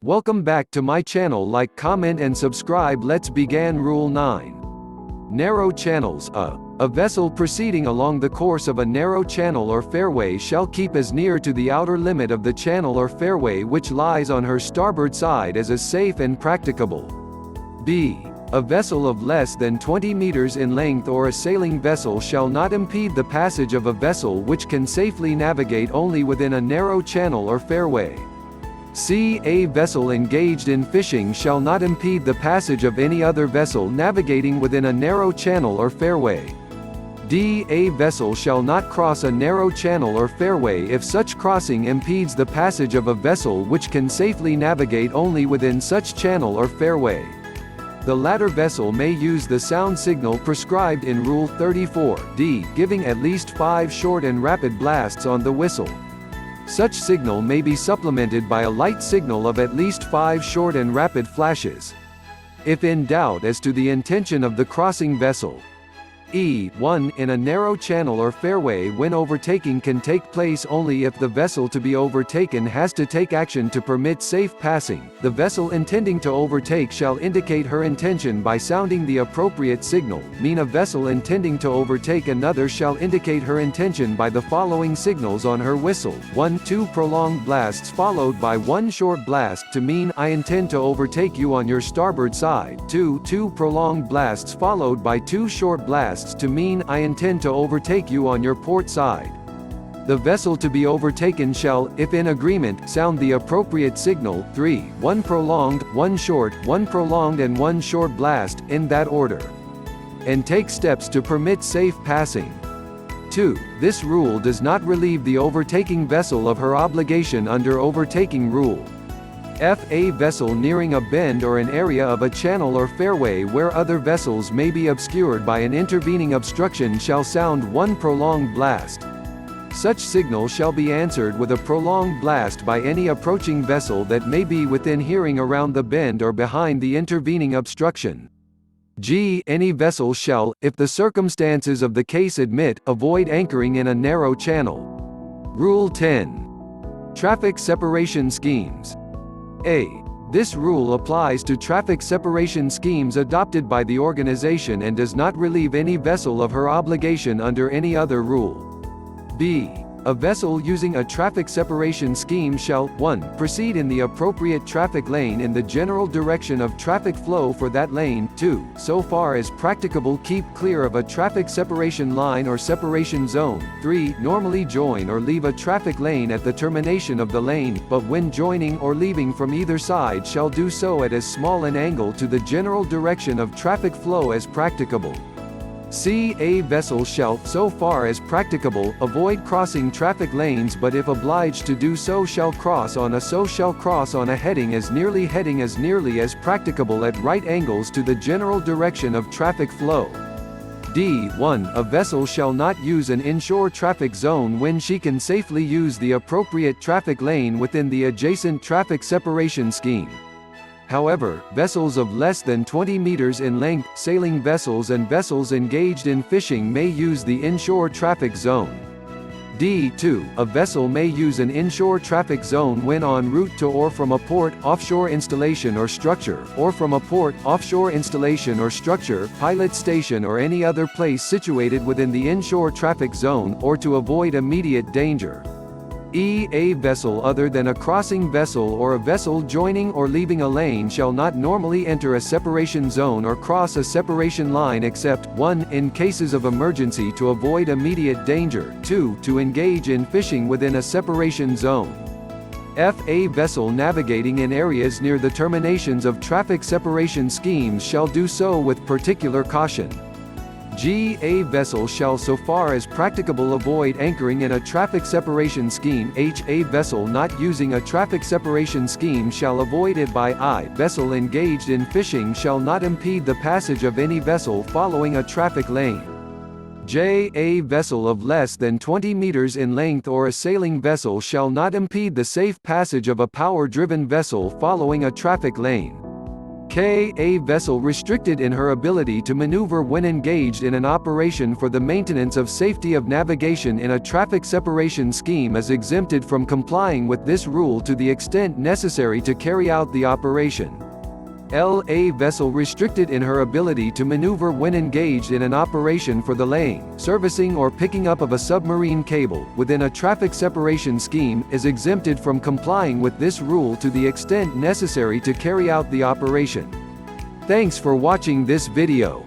Welcome back to my channel. Like, comment and subscribe. Let's begin. Rule 9. Narrow channels. A vessel proceeding along the course of a narrow channel or fairway shall keep as near to the outer limit of the channel or fairway which lies on her starboard side as is safe and practicable. B. A vessel of less than 20 meters in length or a sailing vessel shall not impede the passage of a vessel which can safely navigate only within a narrow channel or fairway. C. A vessel engaged in fishing shall not impede the passage of any other vessel navigating within a narrow channel or fairway. D. A vessel shall not cross a narrow channel or fairway if such crossing impedes the passage of a vessel which can safely navigate only within such channel or fairway. The latter vessel may use the sound signal prescribed in Rule 34(d), giving at least 5 short and rapid blasts on the whistle. Such signal may be supplemented by a light signal of at least 5 short and rapid flashes. If in doubt as to the intention of the crossing vessel, 1. In a narrow channel or fairway, when overtaking can take place only if the vessel to be overtaken has to take action to permit safe passing. The vessel intending to overtake shall indicate her intention by sounding the appropriate signal. A vessel intending to overtake another shall indicate her intention by the following signals on her whistle. 1. 2 prolonged blasts followed by 1 short blast to mean I intend to overtake you on your starboard side. 2. 2 prolonged blasts followed by 2 short blasts to mean I intend to overtake you on your port side. The vessel to be overtaken shall, if in agreement, sound the appropriate signal. 3. 1 prolonged, 1 short, 1 prolonged and 1 short blast, in that order, and take steps to permit safe passing. 2. This rule does not relieve the overtaking vessel of her obligation under Overtaking Rule. A vessel nearing a bend or an area of a channel or fairway where other vessels may be obscured by an intervening obstruction shall sound 1 prolonged blast. Such signal shall be answered with a prolonged blast by any approaching vessel that may be within hearing around the bend or behind the intervening obstruction. Any vessel shall, if the circumstances of the case admit, avoid anchoring in a narrow channel. Rule 10. Traffic separation schemes. This rule applies to traffic separation schemes adopted by the organization and does not relieve any vessel of her obligation under any other rule. B. A vessel using a traffic separation scheme shall, 1. Proceed in the appropriate traffic lane in the general direction of traffic flow for that lane. 2. So far as practicable, keep clear of a traffic separation line or separation zone. 3. Normally join or leave a traffic lane at the termination of the lane, but when joining or leaving from either side shall do so at as small an angle to the general direction of traffic flow as practicable. A vessel shall, so far as practicable, avoid crossing traffic lanes, but if obliged to do so shall cross on a heading as nearly as practicable at right angles to the general direction of traffic flow. 1. A vessel shall not use an inshore traffic zone when she can safely use the appropriate traffic lane within the adjacent traffic separation scheme. However, vessels of less than 20 meters in length, sailing vessels and vessels engaged in fishing may use the inshore traffic zone. 2. A vessel may use an inshore traffic zone when en route to or from a port, offshore installation or structure, or from a port, offshore installation or structure, pilot station or any other place situated within the inshore traffic zone, or to avoid immediate danger. A vessel other than a crossing vessel or a vessel joining or leaving a lane shall not normally enter a separation zone or cross a separation line except 1. In cases of emergency to avoid immediate danger. 2. To engage in fishing within a separation zone. A vessel navigating in areas near the terminations of traffic separation schemes shall do so with particular caution. A vessel shall, so far as practicable, avoid anchoring in a traffic separation scheme. A vessel not using a traffic separation scheme shall avoid it by vessel engaged in fishing shall not impede the passage of any vessel following a traffic lane. A vessel of less than 20 meters in length or a sailing vessel shall not impede the safe passage of a power-driven vessel following a traffic lane. K. A vessel restricted in her ability to maneuver when engaged in an operation for the maintenance of safety of navigation in a traffic separation scheme is exempted from complying with this rule to the extent necessary to carry out the operation. L. A vessel restricted in her ability to maneuver when engaged in an operation for the laying, servicing or picking up of a submarine cable, within a traffic separation scheme, is exempted from complying with this rule to the extent necessary to carry out the operation. Thanks for watching this video.